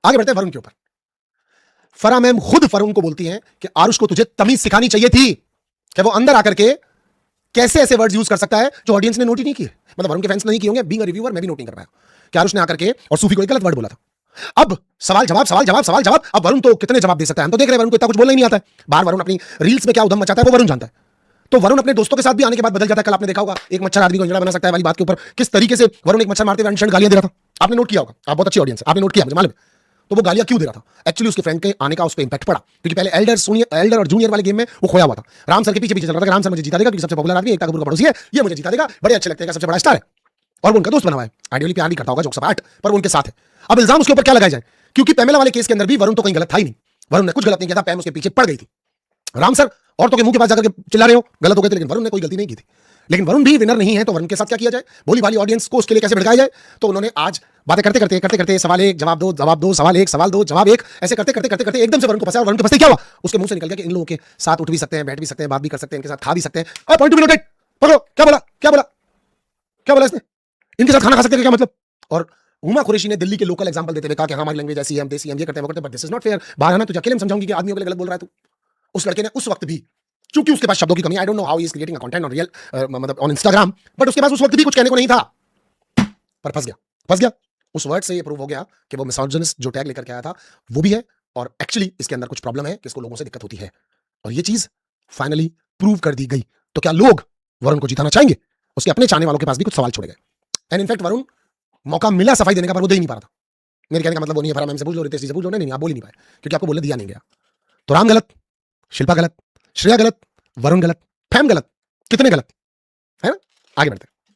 आगे बढ़ते हैं वरुण के ऊपर। फरा मैम खुद वरुण को बोलती हैं कि आरुष को तुझे तमीज सिखानी चाहिए थी कि वो अंदर आकर के कैसे ऐसे वर्ड्स यूज कर सकता है जो ऑडियंस ने नोट ही नहीं किए। मतलब वरुण के फैंस नहीं किए होंगे, बीइंग अ रिव्यूअर मैं भी नोट नहीं कर पाया कि आरुष ने आकर के और सूफी को एक गलत वर्ड बोला था। अब सवाल जवाब सवाल जवाब सवाल जवाब। अब वरुण तो कितने जवाब दे सकता है, हम तो देख रहे हैं वरुण को इतना कुछ बोलना ही नहीं आता है। बाहर वरुण अपनी रील्स में क्या उधम मचाता है वो वरुण जानता है। तो वरुण अपने दोस्तों के साथ भी आने के बाद बदल जाता है। कल आपने देखा होगा एक मच्छर आदमी को इंजड़ा बना सकता है वाली बात के ऊपर किस तरीके से वरुण एक मच्छर मारते हुए अनशन गालियां दे रहा था। आपने नोट किया होगा, आप बहुत अच्छी ऑडियंस है, आपने नोट किया, मुझे मालूम है। तो वो गालियां क्यों दे रहा था? एक्चुअली उसके फ्रेंड के आने का उस पर इंपैक्ट पड़ा, क्योंकि पहले एल्डर और जूनियर वाले गेम में वो खोया हुआ था। राम सर के पीछे पीछे चल रहा था, राम सर मुझे जिता देगा क्योंकि सबसे पॉपुलर आदमी एकता कपूर का पड़ोसी है, ये मुझे जिता देगा, बड़े अच्छे लगते हैं, सबसे बड़ा स्टार है और वो उनका दोस्त बना हुआ है। आइडियली प्यार नहीं करता होगा, जोक सपाट, पर वो उनके साथ है। अब इल्जाम उसके ऊपर क्या लगाया जाए? क्योंकि पैमेला वाले केस के अंदर भी वरुण तो कहीं गलत था ही नहीं, वरुण ने कुछ गलत नहीं किया था, पैम उसके पीछे पड़ गई थी। राम सर औरतों के मुंह के पास जाकर के चिल्ला रहे हो, गलत हो गए थे, लेकिन वरुण ने कोई गलती नहीं की थी। लेकिन वरुण भी विनर नहीं है, तो वरुण के साथ क्या किया जाए? भोली भाली ऑडियंस को उसके लिए कैसे भड़काया जाए? तो उन्होंने आज बातें करते करते करते करते सवाल एक जवाब दो सवाल एक सवाल दो जवाब एक, ऐसे करते करते करते करते एकदम से वरुण को फंसाया। वरुण के फंसते क्या हुआ? उसके मुंह से निकल गया कि इन लोगों के साथ उठ भी सकते हैं, बैठ भी सकते हैं, बात भी कर सकते हैं, इनके साथ खा भी सकते हैं। और पॉइंट टू बी नोटेड, पकड़ो, क्या बोला क्या बोला क्या बोला इसने? इनके साथ खाना खा सकते हैं क्या मतलब? और उमा कुरैशी ने दिल्ली के लोकल एग्जांपल देते हुए कहा कि हमारी लैंग्वेज ऐसी है, हम देसी, हम ये करते हैं वो करते हैं, but this is not fair. बाहर आना तुझे अकेले में समझाऊंगी कि आदमियों के लिए गलत बोल रहा है तू। उस लड़के ने उस वक्त भी, चूंकि उसके पास शब्दों की कमी, I don't know how he is creating a content on real मतलब ऑन इंस्टाग्राम, बट उसके पास उस वक्त भी कुछ कहने को नहीं था, पर फंस गया। उस वर्ड से ये प्रूव हो गया कि वो मिसोजिनिस्ट जो टैग लेकर के आया था वो भी है, और एक्चुअली इसके अंदर कुछ प्रॉब्लम है कि इसको लोगों से दिक्कत होती है, और ये चीज फाइनली प्रूव कर दी गई। तो क्या लोग वरुण को जिताना चाहेंगे? उसके अपने चाहने वालों के पास भी कुछ सवाल छोड़े गए, एंड इनफैक्ट वरुण मौका मिला सफाई देने का, पर वो दे ही नहीं पा रहा था। मेरे कहने का मतलब वो नहीं है, फरा मैम से पूछ लो, रितेश जी से पूछ लो, नहीं आप बोल ही नहीं पाए क्योंकि आपको बोलने दिया नहीं गया। तो राम गलत, शिल्पा गलत, श्रेया गलत, वरुण गलत, फैम गलत, कितने गलत है ना? आगे बढ़ते हैं।